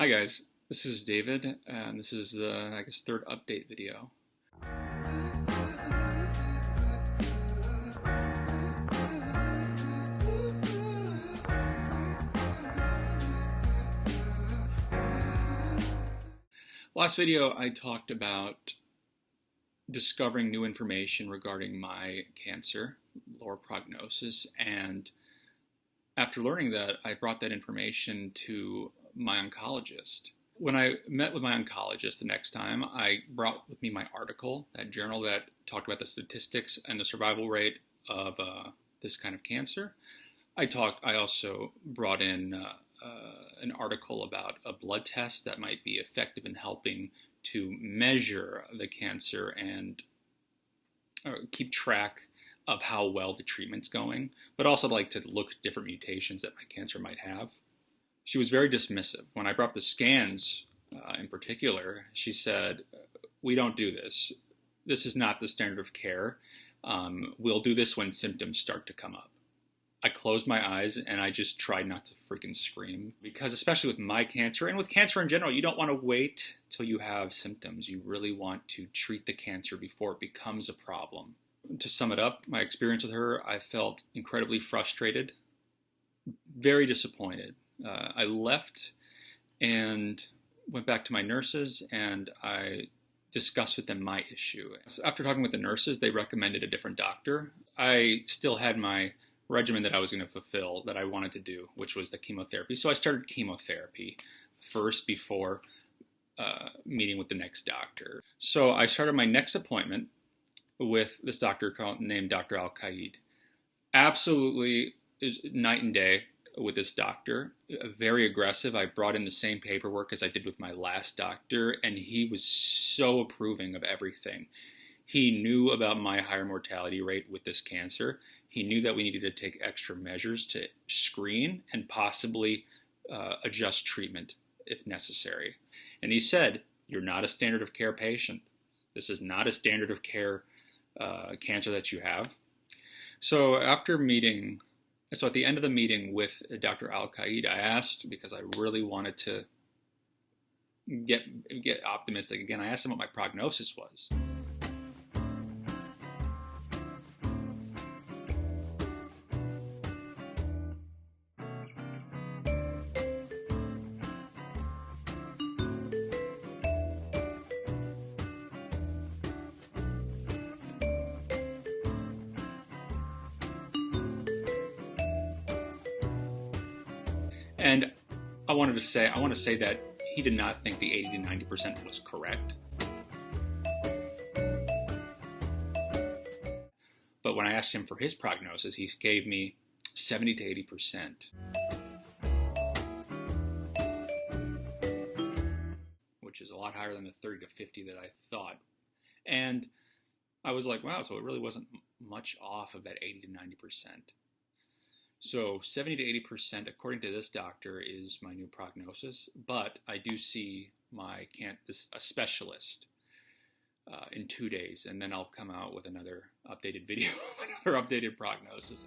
Hi guys, this is David, and this is the, third update video. Last video I talked about discovering new information regarding my cancer, lower prognosis, and after learning that, I brought that information to my oncologist. When I met with my oncologist the next time, I brought with me my article, that journal that talked about the statistics and the survival rate of this kind of cancer. I also brought in an article about a blood test that might be effective in helping to measure the cancer and keep track of how well the treatment's going, but also like to look at different mutations that my cancer might have. She was very dismissive. When I brought up the scans in particular, she said, "We don't do this. This is not the standard of care. We'll do this when symptoms start to come up." I closed my eyes and I just tried not to freaking scream, because especially with my cancer and with cancer in general, you don't want to wait till you have symptoms. You really want to treat the cancer before it becomes a problem. To sum it up, my experience with her, I felt incredibly frustrated, very disappointed. I left and went back to my nurses and I discussed with them my issue. So after talking with the nurses, they recommended a different doctor. I still had my regimen that I was going to fulfill, that I wanted to do, which was the chemotherapy. So I started chemotherapy first before meeting with the next doctor. So I started my next appointment with this doctor named Dr. Al-Qaid. Absolutely is night and day with this doctor. Very aggressive. I brought in the same paperwork as I did with my last doctor, and he was so approving of everything. He knew about my higher mortality rate with this cancer. He knew that we needed to take extra measures to screen and possibly adjust treatment if necessary. And he said, "You're not a standard of care patient. This is not a standard of care cancer that you have." So at the end of the meeting with Dr. Al-Qaid, I asked, because I really wanted to get optimistic again, I asked him what my prognosis was. And I want to say that he did not think the 80 to 90% was correct. But when I asked him for his prognosis, he gave me 70 to 80%. Which is a lot higher than the 30 to 50 that I thought. And I was like, wow, so it really wasn't much off of that 80 to 90%. So 70 to 80%, according to this doctor, is my new prognosis. But I do see a specialist in 2 days, and then I'll come out with another updated video, another updated prognosis.